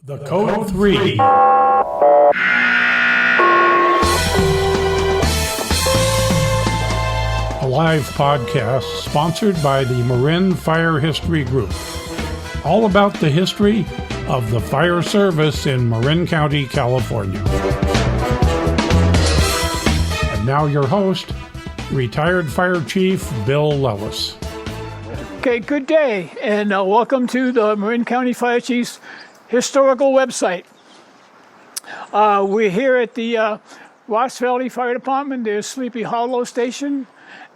The Code 3. A live podcast sponsored by the Marin Fire History Group. All about the history of the fire service in Marin County, California. And now your host, retired Fire Chief Bill Lellis. Okay, good day, and welcome to the Marin County Fire Chief's historical website. We're here at the Ross Valley Fire Department, their Sleepy Hollow Station,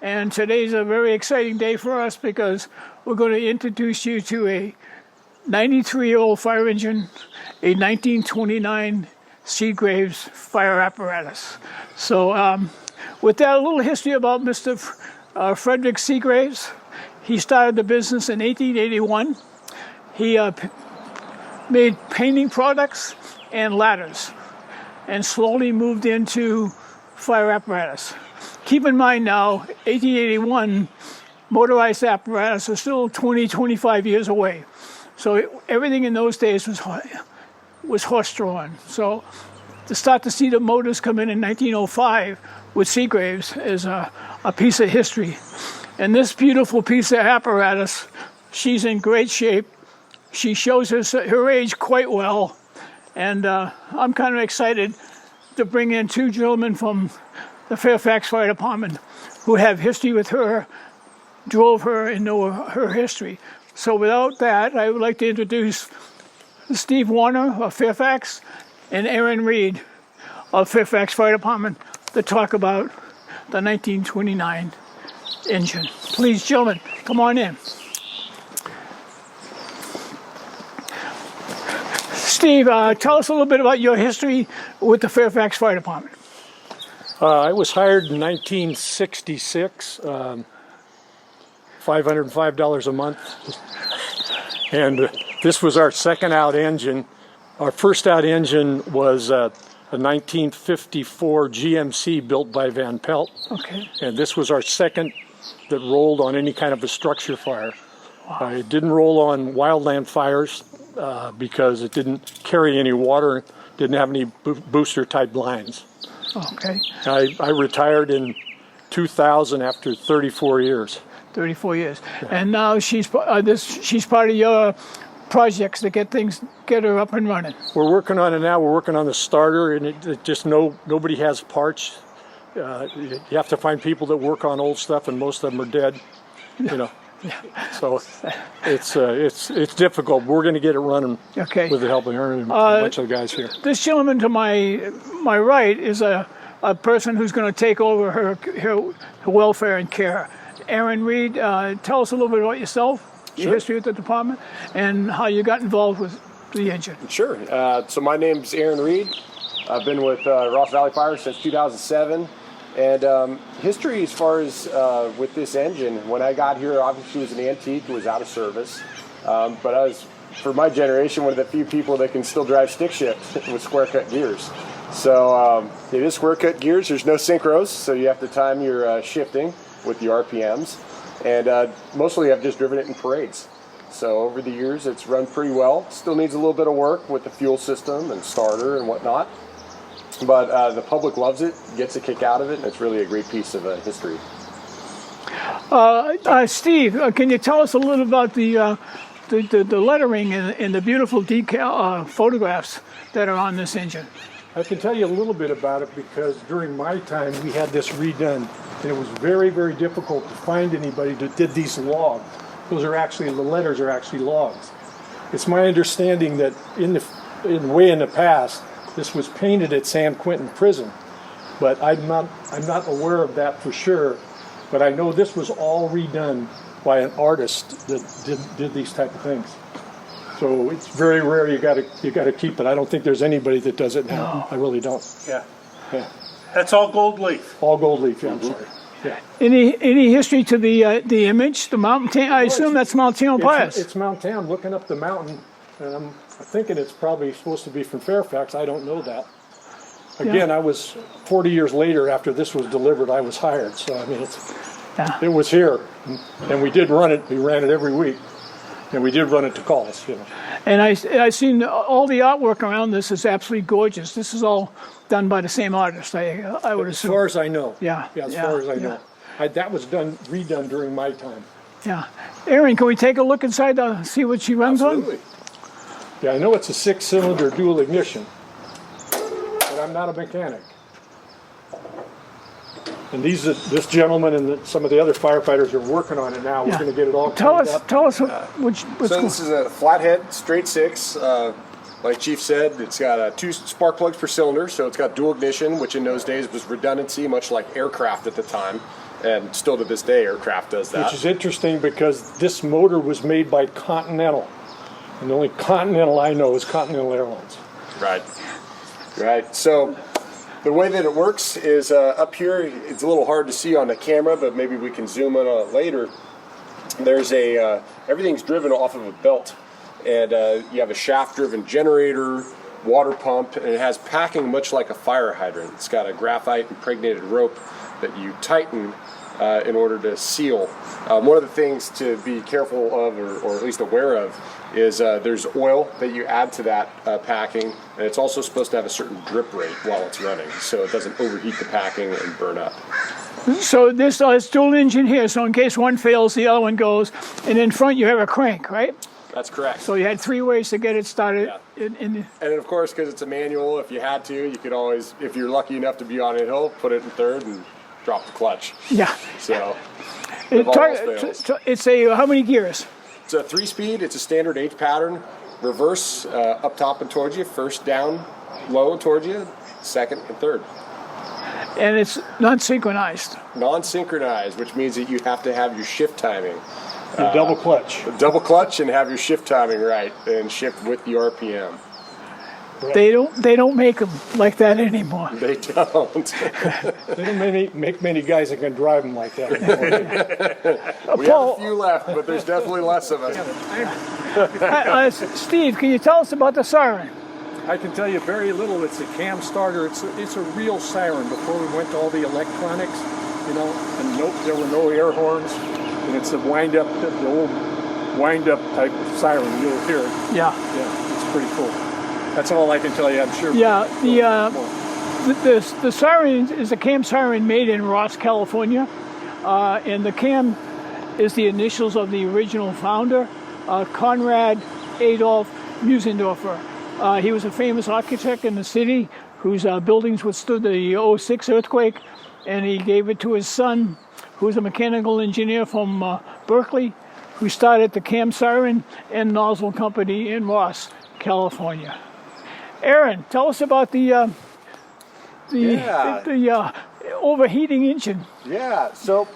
and today's a very exciting day for us because we're going to introduce you to a 93-year-old fire engine, a 1929 Seagrave's fire apparatus. So with that, a little history about Mr. Frederick Seagraves. He started the business in 1881. He made painting products and ladders and slowly moved into fire apparatus. Keep in mind now, 1881, motorized apparatus are still 20, 25 years away. So everything in those days was horse-drawn. So to start to see the motors come in 1905 with Seagraves is a piece of history. And this beautiful piece of apparatus, she's in great shape. She shows her age quite well. And I'm kind of excited to bring in two gentlemen from the Fairfax Fire Department who have history with her, drove her, and know her history. So without that, I would like to introduce Steve Warner of Fairfax and Aaron Reed of Fairfax Fire Department to talk about the 1929 engine. Please, gentlemen, come on in. Steve, tell us a little bit about your history with the Fairfax Fire Department. I was hired in 1966, $505 a month, and this was our second out engine. Our first out engine was a 1954 GMC built by Van Pelt, Okay. and this was our second that rolled on any kind of a structure fire. It didn't roll on wildland fires because it didn't carry any water, didn't have any booster type lines. Okay. I retired in 2000 after 34 years. 34 years. Yeah. And now she's part of your projects to get her up and running. We're working on it now. We're working on the starter, and it just nobody has parts. You have to find people that work on old stuff, and most of them are dead. You know. Yeah. So it's difficult. We're going to get it running with the help of Aaron and a bunch of the guys here. This gentleman to my right is a person who's going to take over her welfare and care. Aaron Reed, tell us a little bit about yourself, your history with the department, and how you got involved with the engine. Sure. So my name's Aaron Reed. I've been with Ross Valley Fire since 2007. And history as far as with this engine, when I got here, obviously it was an antique, it was out of service. But I was, for my generation, one of the few people that can still drive stick shift with square cut gears. So it is square cut gears, there's no synchros, so you have to time your shifting with the RPMs. And mostly I've just driven it in parades. So over the years it's run pretty well. Still needs a little bit of work with the fuel system and starter and whatnot. But the public loves it, gets a kick out of it, and it's really a great piece of history. Steve, can you tell us a little about the lettering and the beautiful decal photographs that are on this engine? I can tell you a little bit about it because during my time we had this redone, and it was very, very difficult to find anybody that did these logs. The letters are actually logs. It's my understanding that in the past, this was painted at San Quentin Prison, but I'm not aware of that for sure. But I know this was all redone by an artist that did these type of things. So it's very rare. You got to keep it. I don't think there's anybody that does it now. I really don't. Yeah. That's all gold leaf. All gold leaf. Yeah, I'm sorry. Yeah. Any history to the image, the mountain? I assume that's Mount Tamalpais. It's Mount Tam. Looking up the mountain, and I'm thinking it's probably supposed to be from Fairfax. I don't know that. Again, I was 40 years later after this was delivered. I was hired, so I mean, it was here, and we did run it. We ran it every week. And we did run it to calls, you know. And I've seen all the artwork around this is absolutely gorgeous. This is all done by the same artist, I would As assume. far as I know. Yeah, As yeah, far as I yeah. know. That was redone during my time. Yeah. Aaron, can we take a look inside to see what she runs Absolutely. Yeah, I know it's a 6-cylinder dual ignition, but I'm not a mechanic. And this gentleman and some of the other firefighters are working on it now. We're Yeah. going to get it all on? Tell cleaned us, up. what's So going this is a flathead straight six. Like Chief said, it's got 2 spark plugs per cylinder, so it's got dual ignition, which in those days was redundancy, much like aircraft at the time, and still to this day, aircraft does that. Which is interesting because this motor was made by Continental. And the only Continental I know is Continental Airlines. Right. Right. So the way that it works is up here, it's a little hard to see on the camera, but maybe we can zoom in on it later. There's everything's driven off of a belt. And you have a shaft-driven generator, water pump, and it has packing much like a fire hydrant. It's got a graphite impregnated rope that you tighten in order to seal. One of the things to be careful of, or at least aware of, is there's oil that you add to that packing, and it's also supposed to have a certain drip rate while it's running, so it doesn't overheat the packing and burn up. So this is dual engine here, so in case one fails, the other one goes. And in front you have a crank, right? That's correct. So you had 3 ways to get it started. Yeah. In And of course, because it's a manual, if you had to, you could always, if you're lucky enough to be on a hill, put it in third and drop the clutch. yeah. So It, all else fails. it's a, how many gears? It's a 3-speed. It's a standard H pattern. Reverse up top and towards you. First down, low and towards you. Second and third. And it's not synchronized. Non-synchronized, which means that you have to have your shift timing. And double clutch. Double clutch and have your shift timing right and shift with the RPM. They don't make them like that anymore. They don't. They don't make many guys that can drive them like that. We have a few left, but there's definitely less of us. Steve, can you tell us about the siren? I can tell you very little. It's a cam starter. It's a real siren. Before we went to all the electronics, and there were no air horns. And it's a wind-up, the old wind-up type of siren. You'll hear it. Yeah. Yeah, it's pretty cool. That's all I can tell you. I'm sure. Yeah. The siren is a cam siren made in Ross, California, and the cam is the initials of the original founder, Conrad Adolf Musendorfer. He was a famous architect in the city whose buildings withstood the 2006 earthquake, and he gave it to his son, who was a mechanical engineer from Berkeley, who started the cam siren and nozzle company in Ross, California. Aaron, tell us about the overheating engine. Yeah, so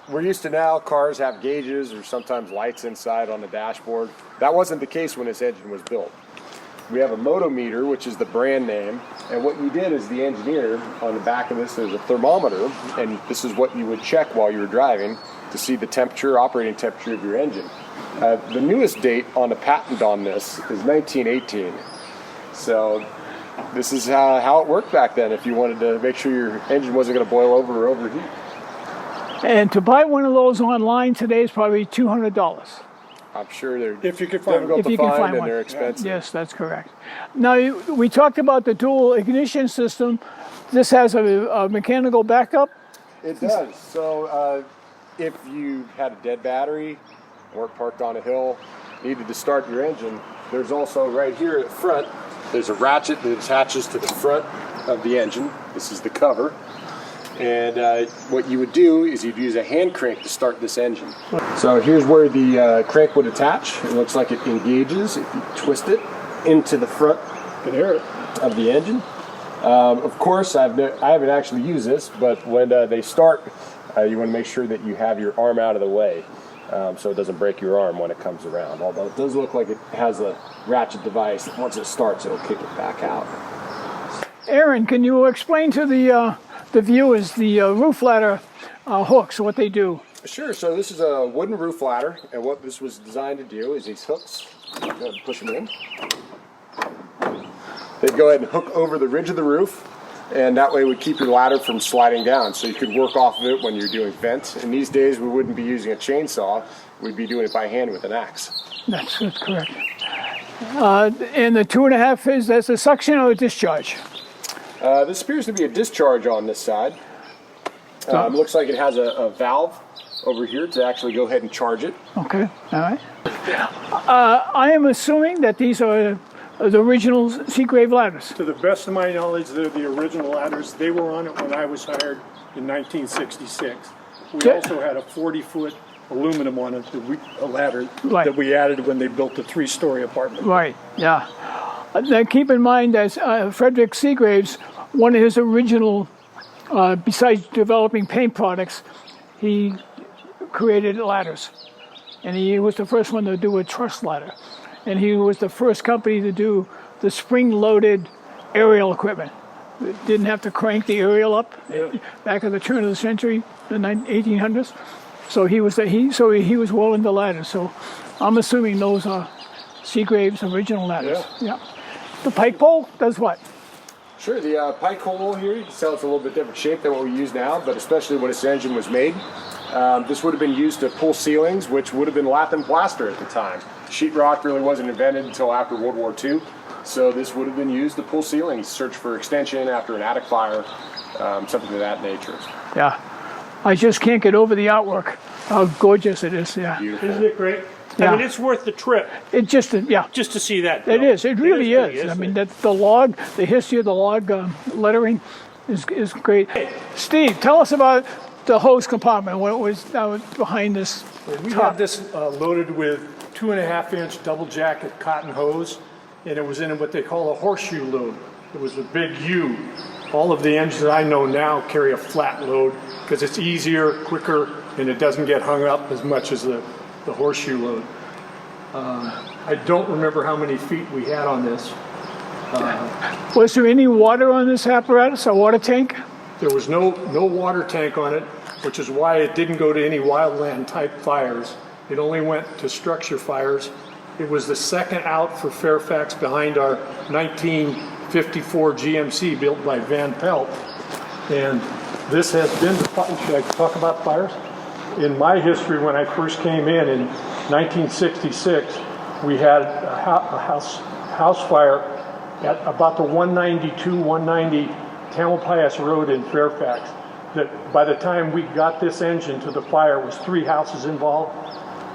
we're used to now cars have gauges or sometimes lights inside on the dashboard. That wasn't the case when this engine was built. We have a motometer, which is the brand name, and what you did as the engineer, on the back of this there's a thermometer, and this is what you would check while you were driving to see the temperature, operating temperature of your engine. The newest date on the patent on this is 1918. So this is how it worked back then if you wanted to make sure your engine wasn't going to boil over or overheat. And to buy one of those online today is probably $200. I'm sure they're If you could find difficult If you to can find find and one. they're expensive. Yes, that's correct. Now, we talked about the dual ignition system. This has a mechanical backup. It does. So if you had a dead battery, weren't parked on a hill, needed to start your engine, there's also right here at the front, there's a ratchet that attaches to the front of the engine. This is the cover. And what you would do is you'd use a hand crank to start this engine. So here's where the crank would attach. It looks like it engages if you twist it into the front of the engine. Of course, I haven't actually used this, but when they start, you want to make sure that you have your arm out of the way so it doesn't break your arm when it comes around. Although it does look like it has a ratchet device. Once it starts, it'll kick it back out. Aaron, can you explain to the viewers the roof ladder hooks, what they do? Sure. So this is a wooden roof ladder, and what this was designed to do is these hooks, go ahead and push them in. They'd go ahead and hook over the ridge of the roof, and that way would keep your ladder from sliding down, so you could work off of it when you're doing vent. And these days we wouldn't be using a chainsaw, we'd be doing it by hand with an axe. That's correct. And the 2.5 is, that's a suction or a discharge? This appears to be a discharge on this side. Looks like it has a valve over here to actually go ahead and charge it. Okay, all right. I am assuming that these are the original Seagrave ladders. To the best of my knowledge, they're the original ladders. They were on it when I was hired in 1966. We Okay. also had a 40-foot aluminum on it, a ladder Right. that we added when they built the 3-story apartment. Right, yeah. Now keep in mind that Frederick Seagrave's, one of his original, besides developing paint products, he created ladders. And he was the first one to do a truss ladder. And he was the first company to do the spring-loaded aerial equipment. It didn't have to crank the aerial up back at the turn of the century, the 1800s. So he was he was well into ladders. So I'm assuming those are Seagrave's original ladders. Yeah. The pike pole does what? Sure, the pike hole here, you can tell it's a little bit different shape than what we use now, but especially when this engine was made. This would have been used to pull ceilings, which would have been lath and plaster at the time. Sheetrock really wasn't invented until after World War II, so this would have been used to pull ceilings, search for extension after an attic fire, something of that nature. Yeah. I just can't get over the artwork. How gorgeous it is. Yeah. Beautiful. Isn't it great? Yeah. I mean, it's worth the trip It just, yeah. just to see that. It Bill. is. It really is. pretty, I isn't mean, it? that the log, the history of the log lettering is great. Steve, tell us about the hose compartment. What was behind this We top? had this loaded with 2.5-inch double jacket cotton hose, and it was in what they call a horseshoe load. It was a big U. All of the engines I know now carry a flat load because it's easier, quicker, and it doesn't get hung up as much as the horseshoe load. I don't remember how many feet we had on this. Was there any water on this apparatus, a water tank? There was no water tank on it, which is why it didn't go to any wildland type fires. It only went to structure fires. It was the second out for Fairfax behind our 1954 GMC built by Van Pelt. And this has been the fire. Should I talk about fires? In my history, when I first came in 1966, we had a house fire at about the 190 Tamalpais Road in Fairfax. That by the time we got this engine to the fire, was 3 houses involved,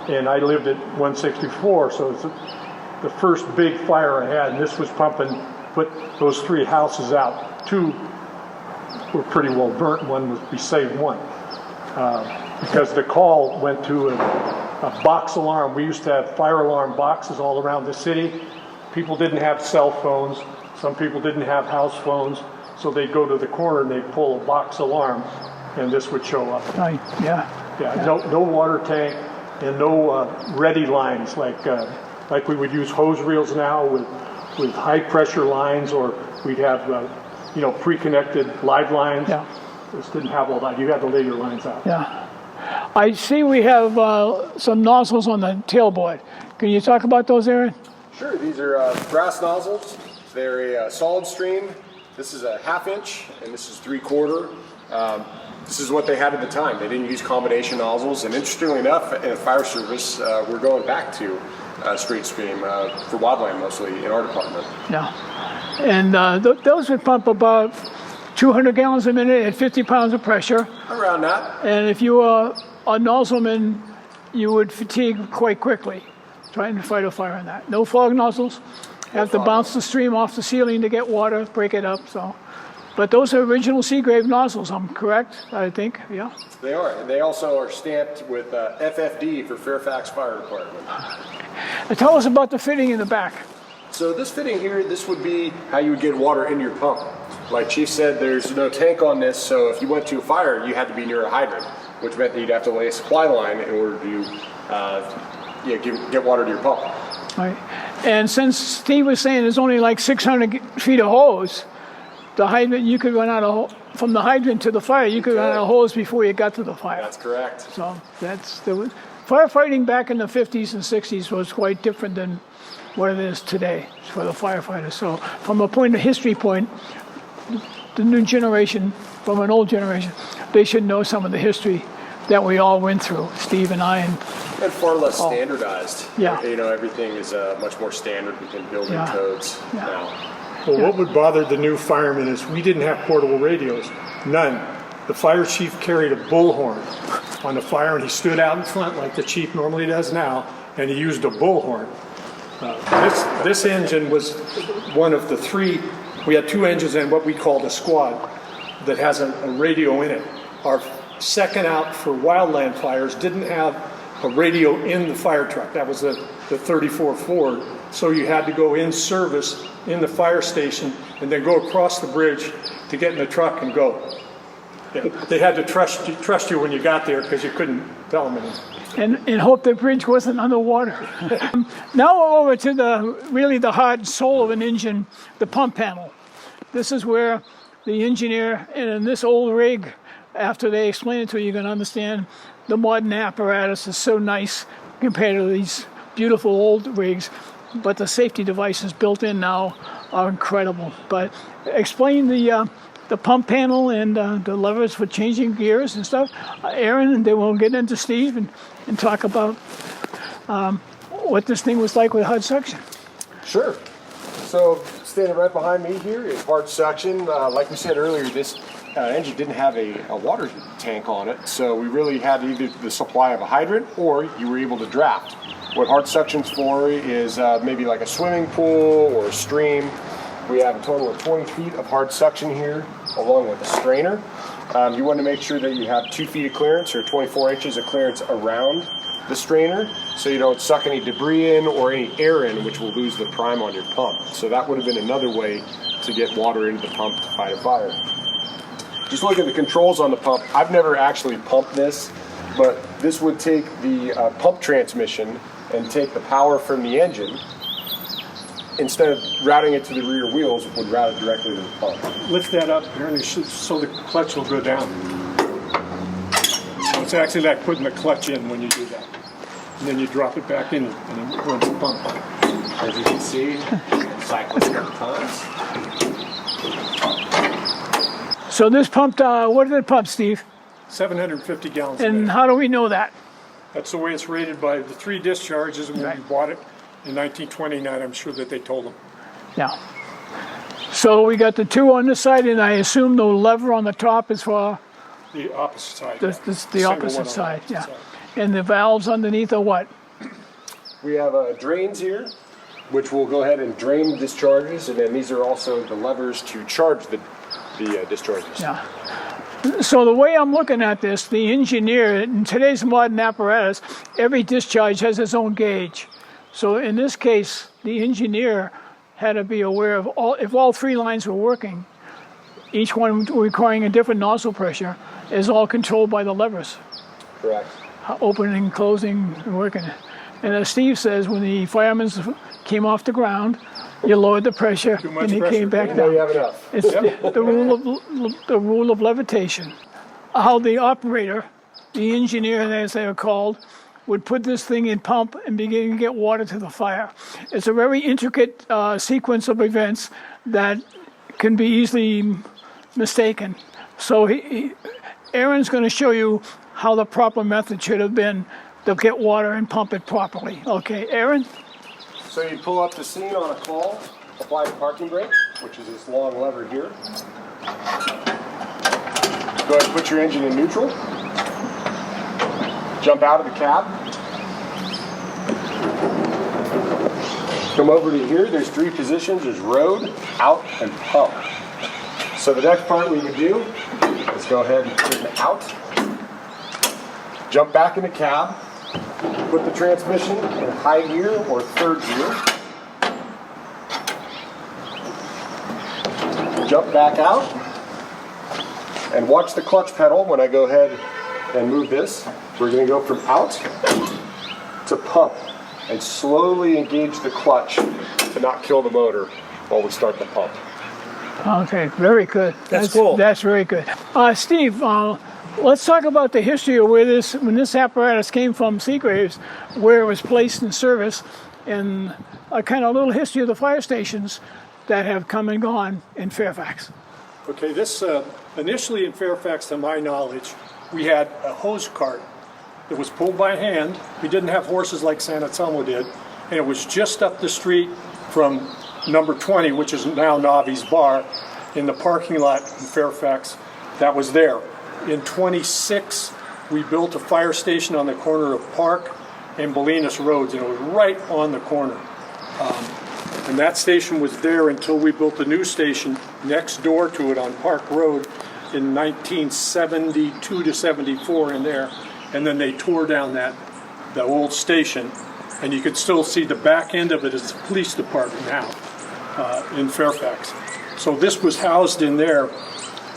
and I lived at 164, so it's the first big fire I had, and this was pumping, put those 3 houses out. 2 were pretty well burnt. We saved 1. Because the call went to a box alarm. We used to have fire alarm boxes all around the city. People didn't have cell phones. Some people didn't have house phones. So they'd go to the corner and they'd pull a box alarm, and this would show up. Yeah. No water tank and no ready lines like we would use hose reels now with high pressure lines, or we'd have pre-connected live lines. Yeah. This didn't have all that. You had to lay your lines out. Yeah. I see we have some nozzles on the tailboard. Can you talk about those, Aaron? Sure, these are brass nozzles. They're a solid stream. This is a 1/2 inch, and this is 3/4. This is what they had at the time. They didn't use combination nozzles, and interestingly enough, in the fire service, we're going back to straight stream for wildland mostly in our department. Yeah. And those would pump about 200 gallons a minute at 50 pounds of pressure. Around that. And if you were a nozzleman, you would fatigue quite quickly trying to fight a fire on that. No fog nozzles. Have to bounce the stream off the ceiling to get water, break it up. So, but those are original Seagrave nozzles, I'm correct, I think, yeah? They are. And they also are stamped with FFD for Fairfax Fire Department. And tell us about the fitting in the back. So this fitting here, this would be how you would get water into your pump. Like Chief said, there's no tank on this, so if you went to a fire, you had to be near a hydrant, which meant that you'd have to lay a supply line in order to get water to your pump. Right. And since Steve was saying there's only like 600 feet of hose, the hydrant, you could run out from the hydrant to the fire, you could run out of hose before you got to the fire. That's correct. So firefighting back in the 50s and 60s was quite different than what it is today for the firefighters. So from a history point, the new generation, from an old generation, they should know some of the history that we all went through, Steve and I. And far less standardized. Yeah. You know, everything is much more standard within building Yeah. codes Yeah. now. Well, what would bother the new firemen is we didn't have portable radios. None. The fire chief carried a bullhorn on the fire, and he stood out in front like the chief normally does now, and he used a bullhorn. This engine was one of the three. We had two engines and what we called a squad that has a radio in it. Our second out for wildland fires didn't have a radio in the fire truck. That was the 34 Ford. So you had to go in service in the fire station and then go across the bridge to get in the truck and go. Yeah, they had to trust you when you got there because you couldn't tell them anything. And hope the bridge wasn't underwater. Now over to the heart and soul of an engine, the pump panel. This is where the engineer, and in this old rig, after they explain it to you, you're going to understand the modern apparatus is so nice compared to these beautiful old rigs, but the safety devices built in now are incredible. But explain the pump panel and the levers for changing gears and stuff. Aaron, and then we'll get into Steve and talk about what this thing was like with hard suction. Sure. So standing right behind me here is hard suction. Like we said earlier, this engine didn't have a water tank on it, so we really had either the supply of a hydrant or you were able to draft. What hard suction's for is maybe like a swimming pool or a stream. We have a total of 20 feet of hard suction here, along with a strainer. You want to make sure that you have 2 feet of clearance or 24 inches of clearance around the strainer, so you don't suck any debris in or any air in, which will lose the prime on your pump. So that would have been another way to get water into the pump to fight a fire. Just look at the controls on the pump. I've never actually pumped this, but this would take the pump transmission and take the power from the engine. Instead of routing it to the rear wheels, it would route it directly to the pump. Lift that up here, and so the clutch will go down. So it's actually like putting the clutch in when you do that. And then you drop it back in, and it runs the pump. As you can see, cycle it several times. So this pumped, what did it pump, Steve? 750 gallons a And minute. how do we know that? That's the way it's rated by the 3 discharges, and when we bought it in 1929, I'm sure that they told them. Yeah. So we got the 2 on this side, and I assume the lever on the top is for The opposite side. the Single one opposite on the side. opposite Yeah. side. And the valves underneath are what? We have drains here, which will go ahead and drain the discharges, and then these are also the levers to charge the discharges. Yeah. So the way I'm looking at this, the engineer, in today's modern apparatus, every discharge has its own gauge. So in this case, the engineer had to be aware of if all 3 lines were working, each one requiring a different nozzle pressure, is all controlled by the levers, Correct. opening, closing, and working. And as Steve says, when the firemen came off the ground, you lowered the pressure, much and he pressure. came back Now you down. have enough. It's the rule of levitation. How the operator, the engineer, as they are called, would put this thing in pump and begin to get water to the fire. It's a very intricate sequence of events that can be easily mistaken. So Aaron's going to show you how the proper method should have been to get water and pump it properly. Okay, Aaron? So you pull up the scene on a call, apply the parking brake, which is this long lever here. Go ahead and put your engine in neutral. Jump out of the cab. Come over to here, there's 3 positions. There's road, out, and pump. So the next part we can do is go ahead and put it out. Jump back in the cab. Put the transmission in high gear or 3rd gear. Jump back out. And watch the clutch pedal when I go ahead and move this. We're going to go from out to pump and slowly engage the clutch to not kill the motor while we start the pump. Okay, very good. That's cool. That's very good. Steve, let's talk about the history of when this apparatus came from Seagraves, where it was placed in service, and a kind of little history of the fire stations that have come and gone in Fairfax. Okay, this initially in Fairfax, to my knowledge, we had a hose cart that was pulled by hand. We didn't have horses like San Anselmo did, and it was just up the street from number 20, which is now Navi's Bar, in the parking lot in Fairfax. That was there. In 26, we built a fire station on the corner of Park and Bolinas Roads, and it was right on the corner. And that station was there until we built a new station next door to it on Park Road in 1972 to 74 in there. And then they tore down the old station, and you could still see the back end of it as the police department now in Fairfax. So this was housed in there.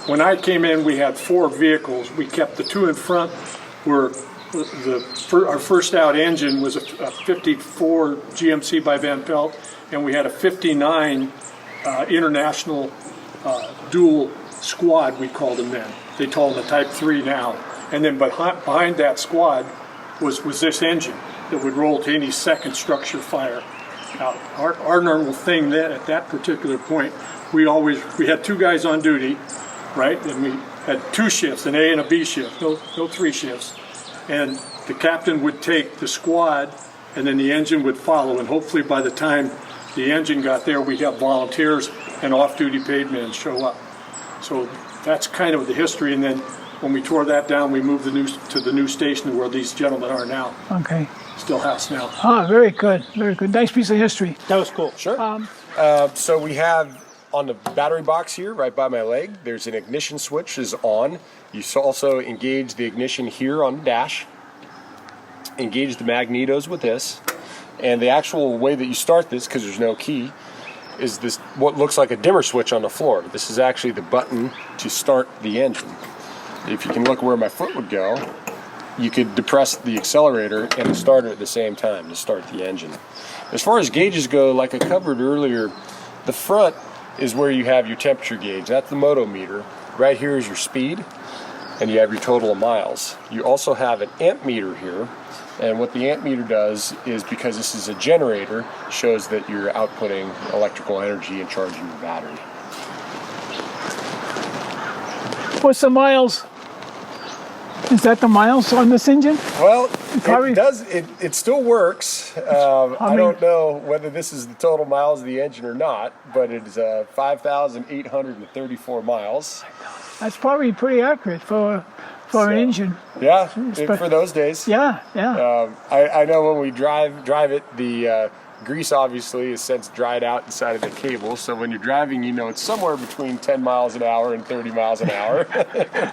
When I came in, we had 4 vehicles. We kept the 2 in front were our first out engine was a 54 GMC by Van Pelt, and we had a 59 International dual squad, we called them then. They call them the Type 3 now. And then behind that squad was this engine that would roll to any second structure fire. Now, our normal thing then at that particular point, we had 2 guys on duty, right? And we had 2 shifts, an A and a B shift, no 3 shifts. And the captain would take the squad, and then the engine would follow. And hopefully by the time the engine got there, we'd have volunteers and off-duty paid men show up. So that's kind of the history. And then when we tore that down, we moved to the new station where these gentlemen are now. Okay. Still house now. Ah, very good, very good. Nice piece of history. That was cool. Sure. So we have on the battery box here, right by my leg, there's an ignition switch is on. You also engage the ignition here on the dash. Engage the magnetos with this. And the actual way that you start this, because there's no key, is this what looks like a dimmer switch on the floor. This is actually the button to start the engine. If you can look where my foot would go, you could depress the accelerator and the starter at the same time to start the engine. As far as gauges go, like I covered earlier, the front is where you have your temperature gauge. That's the motometer. Right here is your speed, and you have your total of miles. You also have an amp meter here, and what the amp meter does is, because this is a generator, shows that you're outputting electrical energy and charging your battery. What's the miles? Is that the miles on this engine? Well, Probably. it does. It still works. I don't know whether this is the total miles of the engine or not, but it is 5,834 miles. That's probably pretty accurate for an engine. Yeah, for those days. Yeah, yeah. I know when we drive it, the grease obviously is since dried out inside of the cable. So when you're driving, you know it's somewhere between 10 miles an hour and 30 miles an hour.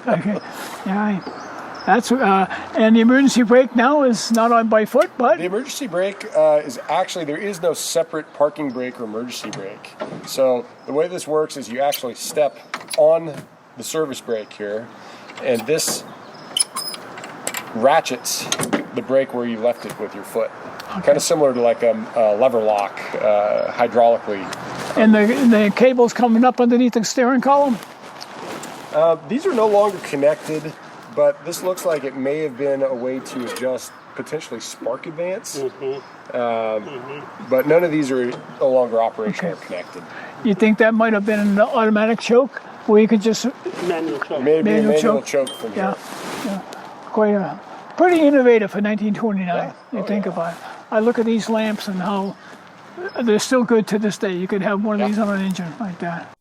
Okay. Yeah. That's and the emergency brake now is not on by foot, but the emergency brake is actually, there is no separate parking brake or emergency brake. So the way this works is you actually step on the service brake here, and this ratchets the brake where you left it with your foot. Okay. Kind of similar to like a lever lock hydraulically. And the cable's coming up underneath the steering column? These are no longer connected, but this looks like it may have been a way to adjust potentially spark advance. But none of these are no longer operational or connected. You think that might have been an automatic choke where you could just Manual choke. Maybe a manual choke from here. Yeah. Quite pretty innovative for 1929. Yeah. You think about it. I look at these lamps and how they're still good to this day. You could have one of these on an engine like that.